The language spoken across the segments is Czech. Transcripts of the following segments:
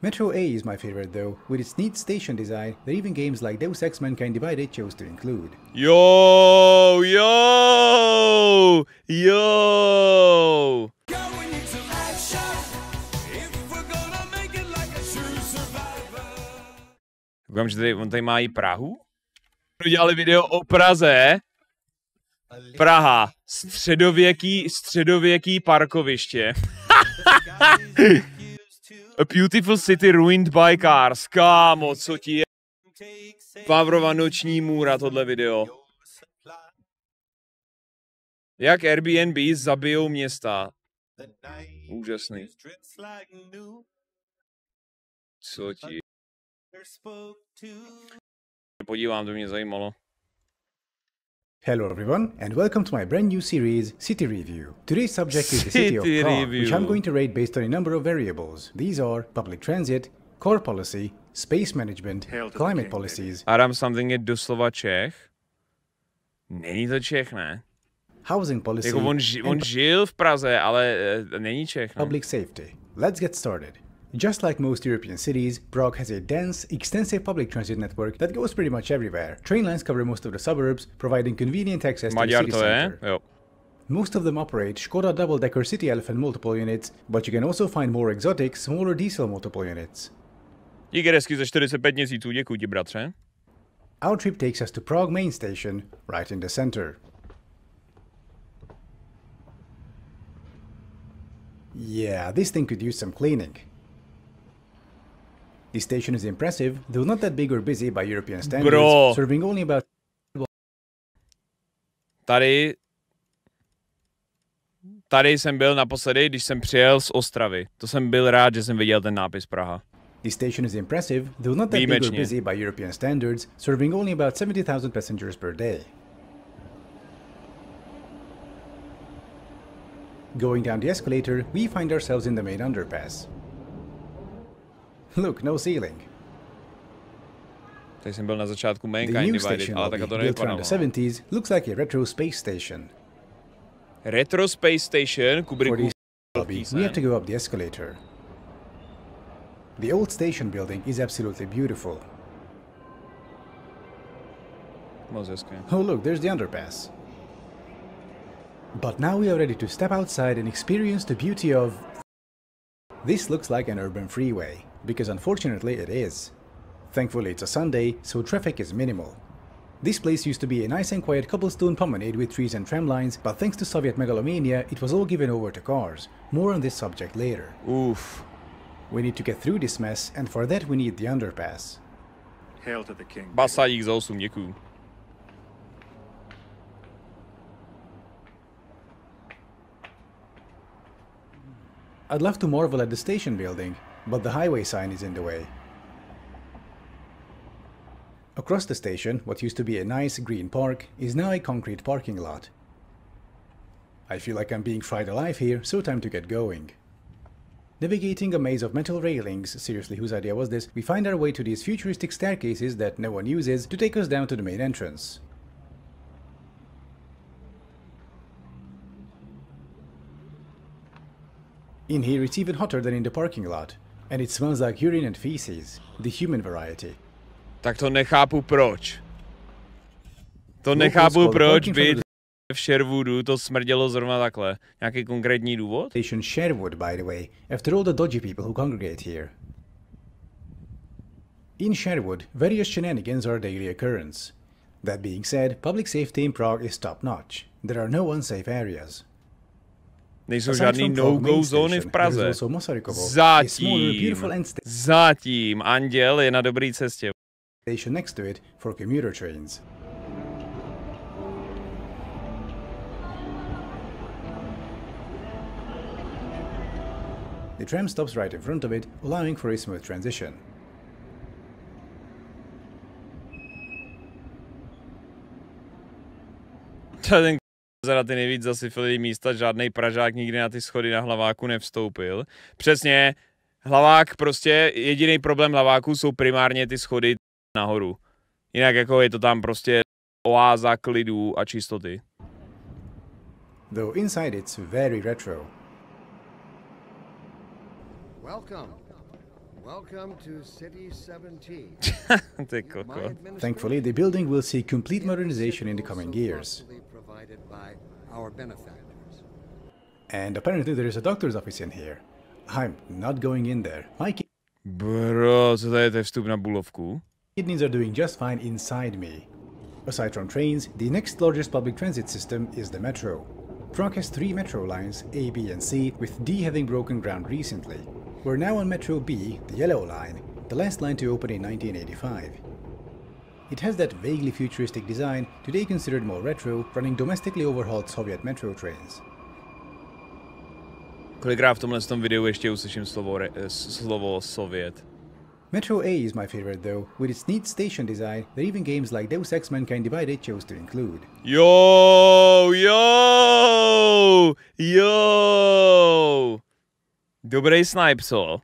Metro A is my favorite though, with its neat station design that even games like Deus Ex Mankind Divided chose to include. Yo! Yo! Yo! Koukám, že tady, on tady má i Prahu. Udělali video o Praze. Praha. Středověký parkoviště. A beautiful city ruined by cars. Kámo, co ti je? Pavrova noční můra, tohle video. Jak Airbnb zabijou města. Úžasný. Co ti? Podívám, to mě zajímalo. Hello everyone, and welcome to my brand new series, City Review. Today's subject is the city of Prague, which I'm going to rate based on a number of variables. These are public transit, core policy, space management, climate policies. Adam something je doslova Čech. Není to Čech, ne? Housing policy. Jako on žil v Praze, ale není Čech, ne? Public safety. Let's get started. Just like most European cities, Prague has a dense, extensive public transit network that goes pretty much everywhere. Train lines cover most of the suburbs, providing convenient access to the city center. Jo. Most of them operate Škoda double-decker City Elephant multiple units, but you can also find more exotic, smaller diesel multiple units. Díky hezky za 45 měsíců, děkuji ti, bratře. Our trip takes us to Prague main station, right in the center. Yeah, this thing could use some cleaning. The station is impressive, though not that big or busy by European standards, serving only about... Tady jsem byl naposledy, když jsem přijel z Ostravy. To jsem byl rád, že jsem viděl ten nápis Praha. The station is impressive, though not that big or busy by European standards, serving only about 70,000 passengers per day. Going down the escalator, we find ourselves in the main underpass. Look, no ceiling. Tady jsem byl na začátku The Mankind new Divided, station ale lobby, tak to built nevypadalo. around the 70s, looks like a retro space station. Retro Space Station, For Kubrickův this lobby, we have to go up the escalator. The old station building is absolutely beautiful. Moc hezké. Oh look, there's the underpass. But now we are ready to step outside and experience the beauty of... This looks like an urban freeway, because unfortunately it is. Thankfully it's a Sunday, so traffic is minimal. This place used to be a nice and quiet cobblestone promenade with trees and tram lines, but thanks to Soviet megalomania, it was all given over to cars. More on this subject later. Oof. We need to get through this mess, and for that we need the underpass. Hail to the king. Basadík za 8, děkuju. I'd love to marvel at the station building, but the highway sign is in the way. Across the station, what used to be a nice green park is now a concrete parking lot. I feel like I'm being fried alive here, so time to get going. Navigating a maze of metal railings, seriously, whose idea was this, we find our way to these futuristic staircases that no one uses to take us down to the main entrance. In here it's even hotter than in the parking lot, and it smells like urine and feces, the human variety. Tak to nechápu proč. To nechápu proč by v Sherwoodu to smrdělo zrovna takhle. Nějaký konkrétní důvod? Station Sherwood, by the way, after all the dodgy people who congregate here. In Sherwood, various shenanigans are a daily occurrence. That being said, public safety in Prague is top-notch. There are no unsafe areas. Nejsou žádný no-go zóny v Praze. Zatím Anděl je na dobré cestě. Station next to it for commuter trains. The tram stops right in front of it, allowing for a smooth transition. Ten za ty nejvíc zasyfilý místa, žádnej Pražák nikdy na ty schody na Hlaváku nevstoupil. Přesně, Hlavák prostě, jediný problém Hlaváku jsou primárně ty schody nahoru. Jinak jako je to tam prostě oáza klidu a čistoty. Though inside it's very retro. Welcome. Welcome to City 17. Ty koko. Thankfully, the building will see complete modernization in the coming years. Provided by our benefactors. And apparently there is a doctor's office in here. I'm not going in there. My Bro, co to je vstup na Bulovku? kidneys are doing just fine inside me. Aside from trains, the next largest public transit system is the metro. Prague has 3 metro lines, A, B and C, with D having broken ground recently. We're now on Metro B, the yellow line, the last line to open in 1985. It has that vaguely futuristic design, today considered more retro, running domestically overhauled Soviet metro trains. Kolikrát v tomhle videu ještě uslyším slovo Sovět. Metro A is my favorite though, with its neat station design that even games like Deus Ex Mankind Divided chose to include. Jo! Dobrý snipe, co?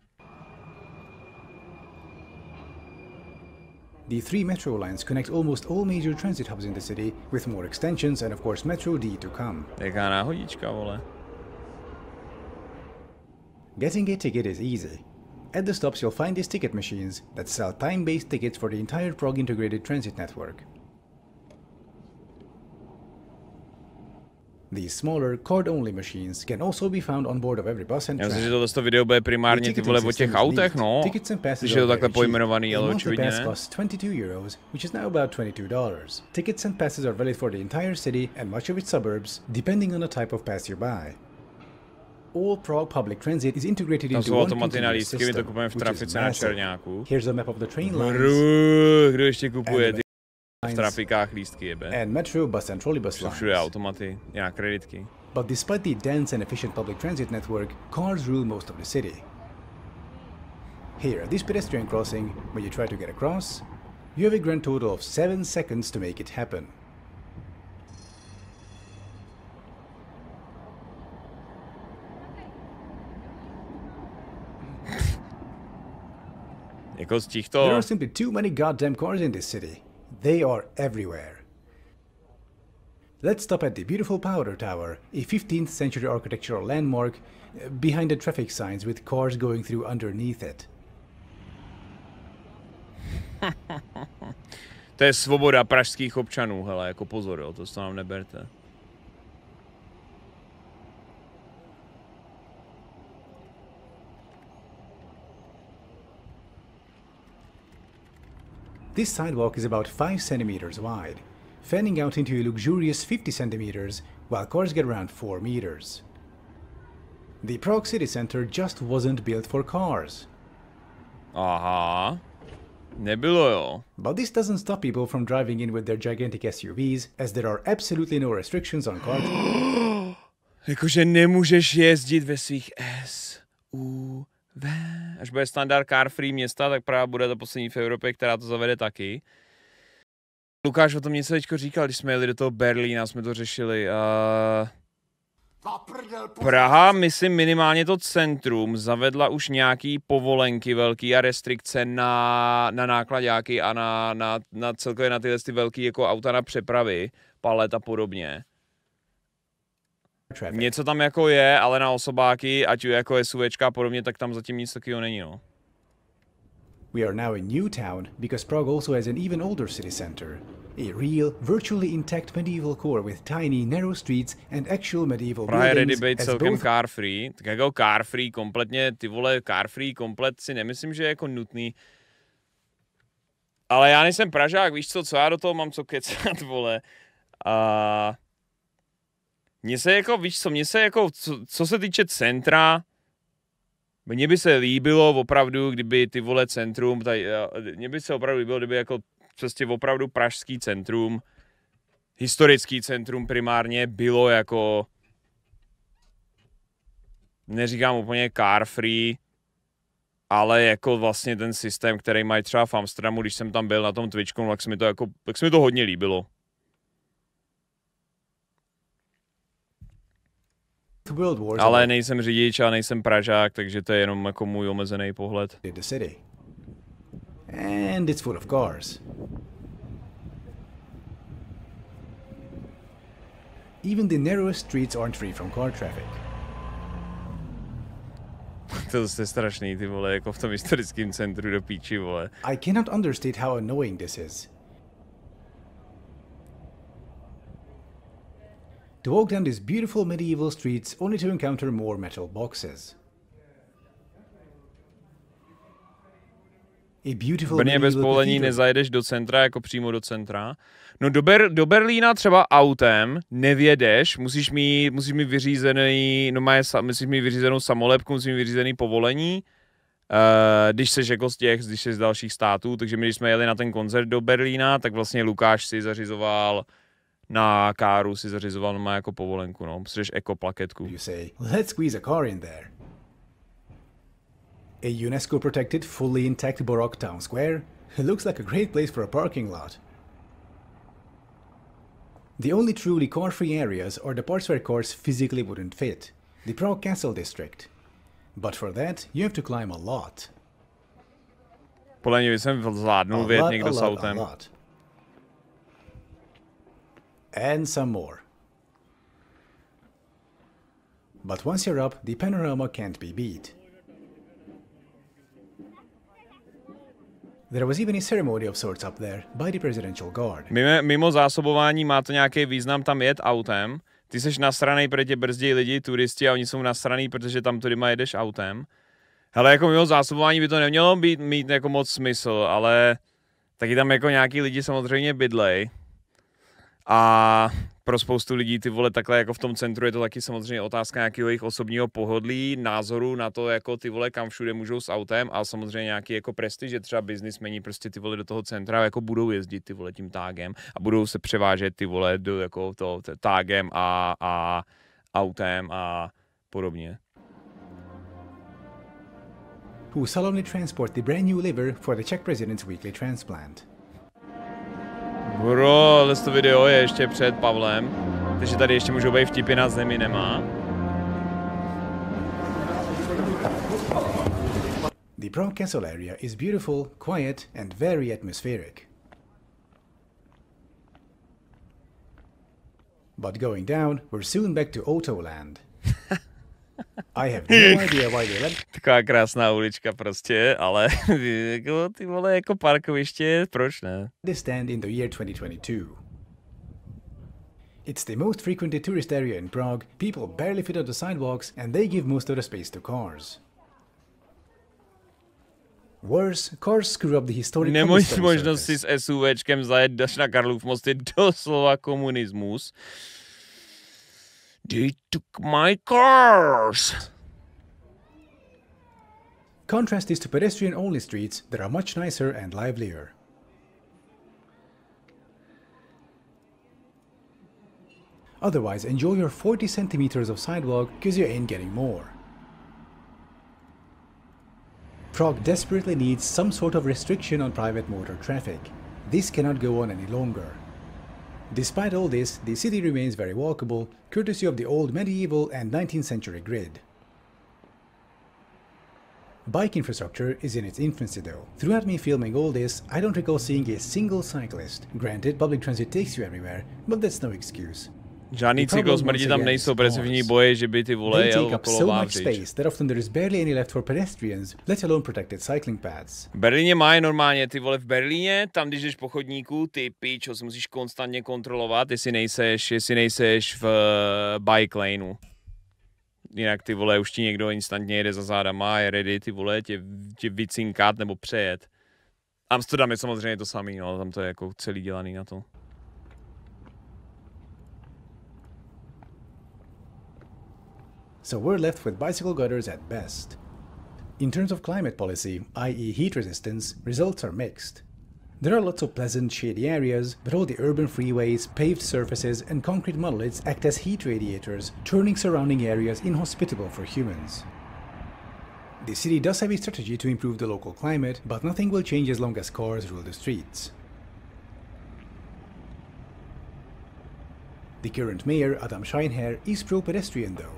The 3 metro lines connect almost all major transit hubs in the city, with more extensions and of course Metro D to come. Jaká náhodička, vole. Getting a ticket is easy. At the stops you'll find these ticket machines that sell time-based tickets for the entire Prague integrated transit network. These smaller, card-only machines can also be found on board of every bus and Já myslím, že tram. tohle video bude primárně ty vole o těch autech, no. Když je to takhle pojmenovaný, ale očividně ne. costs €22, which is now about $22. Tickets and passes are valid for the entire city and much of its suburbs, depending on the type of pass you buy. All Prague public transit is integrated into one continuous system, which is massive. Here's a map of the train lines. Kdo ještě kupuje ty v trafikách lístky jebe? And metro, bus and trolleybus lines. Všude automaty, nějak kreditky. But despite the dense and efficient public transit network, cars rule most of the city. Here, at this pedestrian crossing, when you try to get across, you have a grand total of 7 seconds to make it happen. Jako z těchto... There are simply too many goddamn cars in this city. They are everywhere. Let's stop at the beautiful Powder Tower, a 15th century architectural landmark behind the traffic signs with cars going through underneath it. To je svoboda pražských občanů, hele, jako pozor, jo, to nám neberte. This sidewalk is about 5 centimeters wide, fanning out into a luxurious 50 centimeters, while cars get around 4 meters. The Prague city center just wasn't built for cars. Aha. Nebylo, jo. But this doesn't stop people from driving in with their gigantic SUVs, as there are absolutely no restrictions on car. Jakože nemůžeš jezdit ve svých SUV. Až bude standard car free města, tak Praha bude ta poslední v Evropě, která to zavede taky. Lukáš o tom něco teďko říkal, když jsme jeli do toho Berlína, jsme to řešili. Praha, myslím minimálně to centrum, zavedla už nějaký povolenky velký a restrikce na nákladáky a na celkově na tyhle velký jako auta na přepravy, palet a podobně. Něco tam jako je, ale na osobáky, ať jako SUVčka a podobně, tak tam zatím nic takového není, no. We are now in New Town because Prague also has an even older city center. A real, virtually intact medieval core with tiny, narrow streets and actual medieval Praha je ready buildings být celkem car free. Tak jako car free kompletně, ty vole, car free komplet si nemyslím, že je jako nutný. Ale já nejsem Pražák, víš co já do toho mám co kecat, vole. A mně se jako, víš co, co se týče centra, mně by se líbilo opravdu, kdyby ty vole centrum, mně by se opravdu líbilo, kdyby jako prostě opravdu pražský centrum, historický centrum primárně bylo jako, neříkám úplně car free, ale jako vlastně ten systém, který mají třeba v Amsterdamu, když jsem tam byl na tom Twitchku, tak se mi to hodně líbilo. Ale nejsem řidič a nejsem Pražák, takže to je jenom jako můj omezený pohled. And it's full of cars. Even the narrowest streets aren't free from car traffic. To je strašný, ty vole, jako v tom historickém centru do píči, vole. I cannot understate how annoying this is. To walk down these beautiful medieval streets only to encounter more metal boxes. A beautiful Brně bez medieval povolení cathedral. nezajedeš do centra, jako přímo do centra. No do Berlína třeba autem nevjedeš, musíš mít vyřízený, musíš mít vyřízenou samolepku, musíš mít vyřízený povolení, když jsi jako když jsi z dalších států, takže my, když jsme jeli na ten koncert do Berlína, tak vlastně Lukáš si zařizoval na káru, má jako povolenku, no, potřebuješ ekoplaketku. You say, let's squeeze a car in there. A UNESCO-protected, fully intact Baroque town square. It looks like a great place for a parking lot. The only truly car-free areas are the parts where cars physically wouldn't fit. The Prague Castle district. But for that, you have to climb a lot. Podle mě jsem zvládnul vyjet někdo s autem. And some more. But once you're up, the panorama can't be beat. There was even a ceremony of sorts up there by the presidential guard. Mimo zásobování má to nějaký význam tam jet autem. Ty seš nasranej, protože tě brzdí lidi, turisti a oni jsou nasraný, protože tam tudyma jedeš autem. Hele, jako mimo zásobování by to nemělo mít jako moc smysl, ale taky tam jako nějaký lidi samozřejmě bydlej. A pro spoustu lidí, ty vole, takhle jako v tom centru je to taky samozřejmě otázka nějakého jejich osobního pohodlí, názoru na to, jako ty vole, kam všude můžou s autem, a samozřejmě nějaký jako prestiž, že třeba biznismeni prostě ty vole do toho centra jako budou jezdit ty vole tím tágem a budou se převážet ty vole do jako to tágem a autem a podobně. Who solemnly transport the brand new liver for the Czech president's weekly transplant. Bro, ale to video je ještě před Pavlem, takže tady ještě můžou být vtipy na zemi nemá. The Prague Castle area is beautiful, quiet and very atmospheric. But going down, we're soon back to Autoland. I have no idea why they let... Taková krásná ulička prostě, ale jako ty vole jako parkoviště, proč ne? this stand in the year 2022. It's the most frequented tourist area in Prague, people barely fit on the sidewalks and they give most of the space to cars. Worse, cars screw up the historic Nemáš možnost si s SUVčkem zajet až na Karlův most, je doslova komunismus. They took my cars! Contrast this to pedestrian-only streets that are much nicer and livelier. Otherwise, enjoy your 40 centimeters of sidewalk, cause you ain't getting more. Prague desperately needs some sort of restriction on private motor traffic. This cannot go on any longer. Despite all this, the city remains very walkable, courtesy of the old medieval and 19th century grid. Bike infrastructure is in its infancy though. Throughout me filming all this, I don't recall seeing a single cyclist. Granted, public transit takes you everywhere, but that's no excuse. Žádný cyklosmrti tam nejsou, presivní boje, že by ty vole They jel take up okolo so much Vávřič. space that often there is barely any left for pedestrians, let alone protected cycling paths. V Berlíně mají normálně, ty vole, v Berlíně, tam když jdeš po chodníku, ty pičo, si musíš konstantně kontrolovat, jestli nejseš v bike laneu. Jinak ty vole, už ti někdo instantně jede za zádama a je ready ty vole tě vycinkat nebo přejet. Amsterdam je samozřejmě to samý, no, tam to je jako celý dělaný na to. So we're left with bicycle gutters at best. In terms of climate policy, i.e. heat resistance, results are mixed. There are lots of pleasant, shady areas, but all the urban freeways, paved surfaces and concrete monoliths act as heat radiators, turning surrounding areas inhospitable for humans. The city does have a strategy to improve the local climate, but nothing will change as long as cars rule the streets. The current mayor, Adam Scheinherr, is pro-pedestrian though.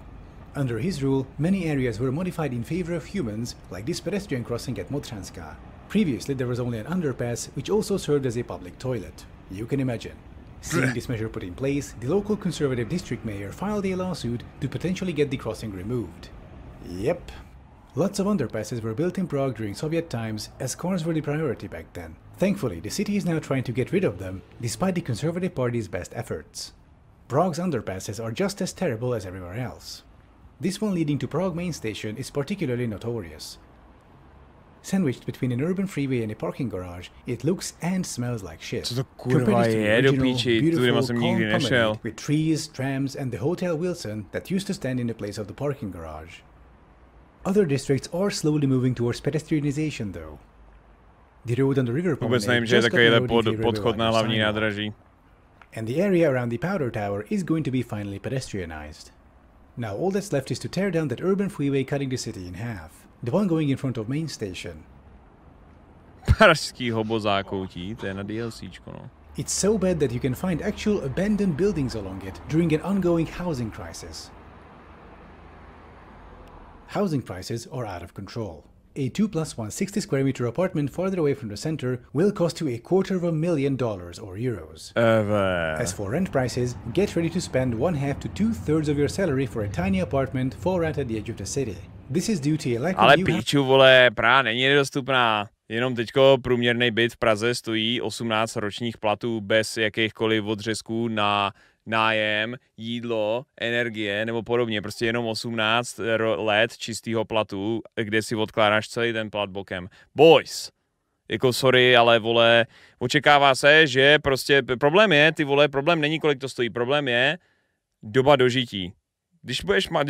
Under his rule, many areas were modified in favor of humans, like this pedestrian crossing at Modranska. Previously, there was only an underpass, which also served as a public toilet. You can imagine. Seeing this measure put in place, the local conservative district mayor filed a lawsuit to potentially get the crossing removed. Yep. Lots of underpasses were built in Prague during Soviet times, as cars were the priority back then. Thankfully, the city is now trying to get rid of them, despite the Conservative Party's best efforts. Prague's underpasses are just as terrible as everywhere else. This one leading to Prague main station is particularly notorious. Sandwiched between an urban freeway and a parking garage, it looks and smells like shit. Co to kurva je, do píči, tudy jsem nikdy nešel. With trees, trams and the Hotel Wilson that used to stand in the place of the parking garage. Other districts are slowly moving towards pedestrianization though. The road on the river promenade just got narrowed podchod na hlavní nádraží. And the area around the Powder Tower is going to be finally pedestrianized. Now all that's left is to tear down that urban freeway cutting the city in half. The one going in front of main station. Pražský hobozákoutí, to je na DLCčko, no. It's so bad that you can find actual abandoned buildings along it during an ongoing housing crisis. Housing prices are out of control. A 2+1 60 square meter apartment farther away from the center will cost you $250,000 or euros. As for rent prices, get ready to spend 1/2 to 2/3 of your salary for a tiny apartment far out at the edge of the city. This is due to a lack of Ale píču, vole, Praha není nedostupná. Jenom teďko průměrný byt v Praze stojí 18 ročních platů bez jakýchkoliv odřezků na nájem, jídlo, energie nebo podobně. Prostě jenom 18 let čistého platu, kde si odkládáš celý ten plat bokem. Boys! Jako sorry, ale vole, očekává se, že prostě problém je, ty vole, problém není, kolik to stojí, problém je doba dožití. Když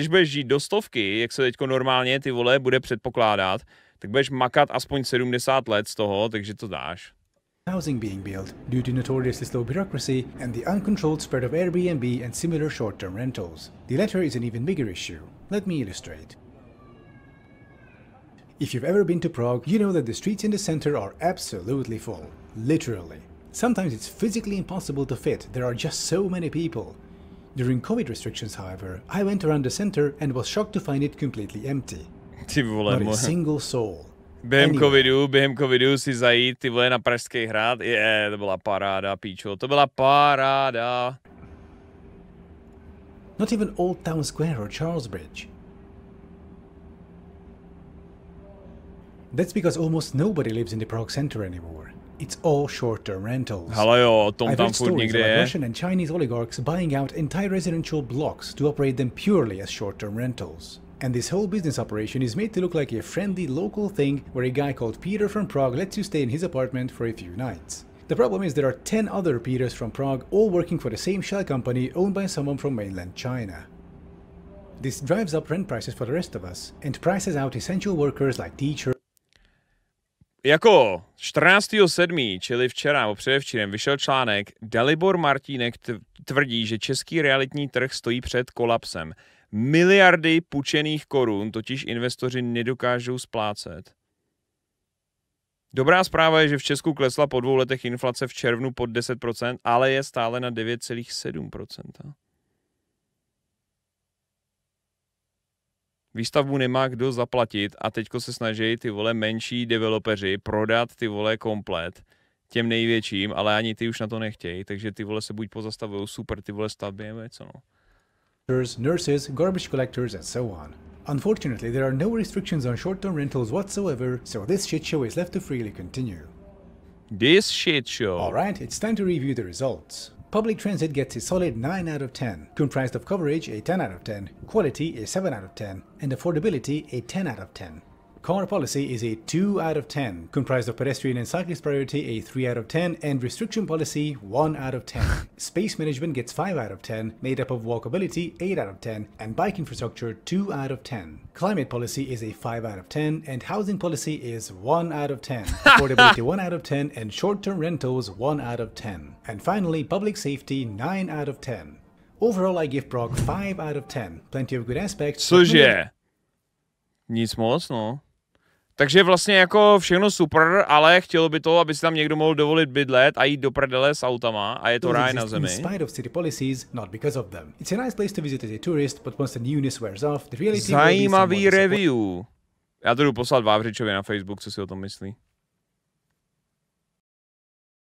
budeš žít do 100, jak se teďko normálně ty vole bude předpokládat, tak budeš makat aspoň 70 let z toho, takže to dáš. Housing being built due to notoriously slow bureaucracy and the uncontrolled spread of Airbnb and similar short-term rentals. The latter is an even bigger issue. Let me illustrate. If you've ever been to Prague, you know that the streets in the center are absolutely full. Literally. Sometimes it's physically impossible to fit. There are just so many people. During COVID restrictions, however, I went around the center and was shocked to find it completely empty. Ty vole, not a single soul. Během covidu si zajít ty vole na Pražský hrad, to byla paráda, píčo, to byla paráda. Not even Old Town Square or Charles Bridge. That's because almost nobody lives in the Prague center anymore. It's all short-term rentals. Hele jo, I've tam read furt stories někde about je. Russian and Chinese oligarchs buying out entire residential blocks to operate them purely as short-term rentals. And this whole business operation is made to look like a friendly local thing where a guy called Peter from Prague lets you stay in his apartment for a few nights. The problem is there are 10 other Peters from Prague all working for the same shell company owned by someone from mainland China. This drives up rent prices for the rest of us and prices out essential workers like teachers. Jako 14.7., čili včera nebo předevčírem, vyšel článek, Dalibor Martínek tvrdí, že český realitní trh stojí před kolapsem. Miliardy půjčených korun totiž investoři nedokážou splácet. Dobrá zpráva je, že v Česku klesla po 2 letech inflace v červnu pod 10%, ale je stále na 9,7%. Výstavbu nemá kdo zaplatit a teďko se snaží ty vole menší developeři prodat ty vole komplet těm největším, ale ani ty už na to nechtějí, takže ty vole se buď pozastavují super ty vole stavby, co no. Nurses, garbage collectors and so on. Unfortunately, there are no restrictions on short-term rentals whatsoever, so this shit show is left to freely continue. This shit show. Alright, it's time to review the results. Public transit gets a solid 9 out of 10, comprised of coverage a 10 out of 10, quality a 7 out of 10, and affordability a 10 out of 10. Car policy is a 2 out of 10, comprised of pedestrian and cyclist priority a 3 out of 10, and restriction policy 1 out of 10. Space management gets 5 out of 10, made up of walkability 8 out of 10, and bike infrastructure 2 out of 10. Climate policy is a 5 out of 10, and housing policy is 1 out of 10. Affordability 1 out of 10, and short-term rentals 1 out of 10. And finally, public safety 9 out of 10. Overall, I give Prague 5 out of 10. Plenty of good aspects. Cože? Nic moc, no. Takže vlastně jako všechno super, ale chtělo by to, aby si tam někdo mohl dovolit bydlet a jít do prdele s autama a je to ráj na zemi. Zajímavý review. Já to jdu poslat Vávřičovi na Facebook, co si o tom myslí.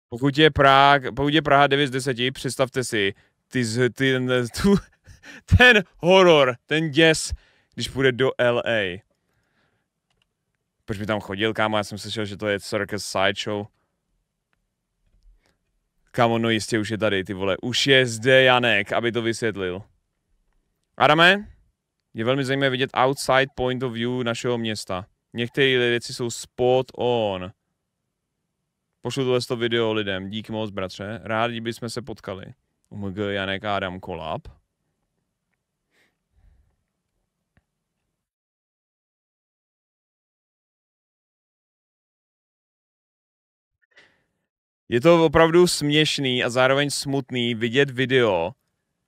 Pokud je Praha 9 z 10, představte si ten horor, ten děs, když půjde do LA. Proč by tam chodil, kámo? Já jsem slyšel, že to je circus sideshow. Kámo, no jistě už je tady, ty vole. Už je zde Janek, aby to vysvětlil. Adame, je velmi zajímavé vidět outside point of view našeho města. Některé věci jsou spot on. Pošlu tohle video lidem. Díky moc, bratře. Rádi bychom se potkali. OMG, Janek a Adam kolab. Je to opravdu směšný a zároveň smutný vidět video,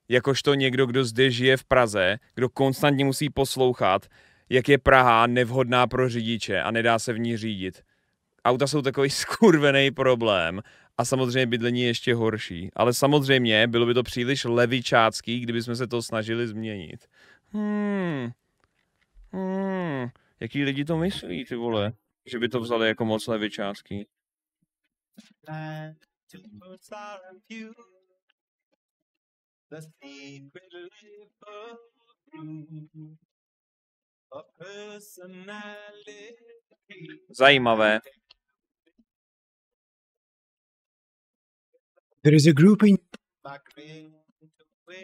jakožto někdo, kdo zde žije v Praze, kdo konstantně musí poslouchat, jak je Praha nevhodná pro řidiče a nedá se v ní řídit. Auta jsou takový skurvený problém a samozřejmě bydlení je ještě horší. Ale samozřejmě bylo by to příliš levičácký, kdybychom se to snažili změnit. Jaký lidi to myslí, ty vole? Že by to vzali jako moc levičácký. Zajímavé. There is a group in...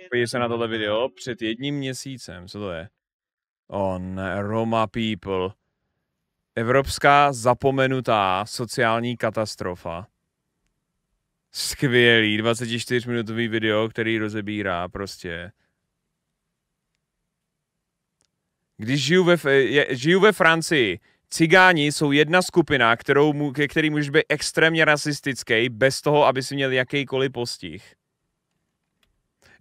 Podívej se na tohle video před 1 měsícem. Co to je? Roma people. Evropská zapomenutá sociální katastrofa. Skvělý 24-minutový video, který rozebírá prostě. Když žiju ve Francii, cigáni jsou jedna skupina, ke který můžeš být extrémně rasistický, bez toho, aby si měl jakýkoliv postih.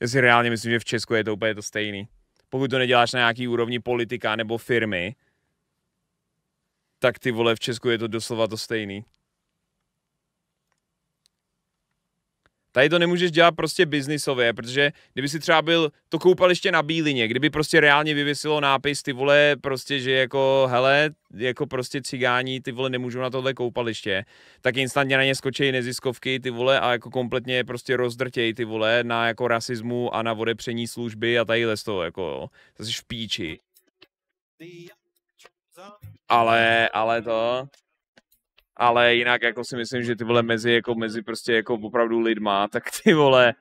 Já si reálně myslím, že v Česku je to úplně to stejný. Pokud to neděláš na nějaký úrovni politika nebo firmy, tak ty vole, v Česku je to doslova to stejný. Tady to nemůžeš dělat prostě biznisově, protože kdyby si třeba byl to koupaliště na Bílině, kdyby prostě reálně vyvisilo nápis, ty vole, prostě, že jako, hele, jako prostě cigáni, ty vole, nemůžou na tohle koupaliště, tak instantně na ně skočí neziskovky, ty vole, a jako kompletně prostě rozdrtěj, ty vole, na jako rasismu a na odepření služby a tadyhle z toho, jako, jo. To jsi v píči. Ale jinak jako si myslím, že ty vole mezi prostě jako opravdu lidma, tak ty vole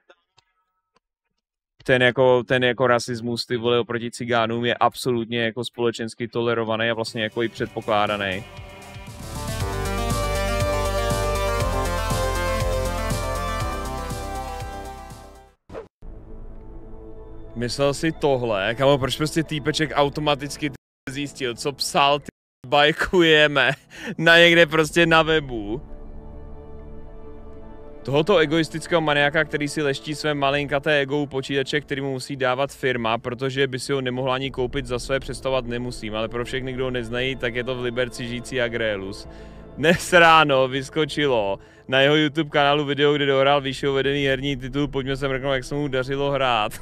ten jako rasismus ty vole oproti cigánům je absolutně jako společensky tolerovaný a vlastně jako i předpokládaný. Myslel si tohle, kamo, proč prostě týpeček automaticky zjistil, co psal, ty bajkujeme na někde prostě na webu. Tohoto egoistického maniaka, který si leští své malinkaté ego u počítače, který mu musí dávat firma, protože by si ho nemohla ani koupit za své, představovat nemusím, ale pro všechny, kdo ho neznají, tak je to v Liberci žijící Agraelus. Dnes ráno vyskočilo na jeho YouTube kanálu video, kde dohrál výše uvedený herní titul, pojďme se mrknout, jak se mu dařilo hrát.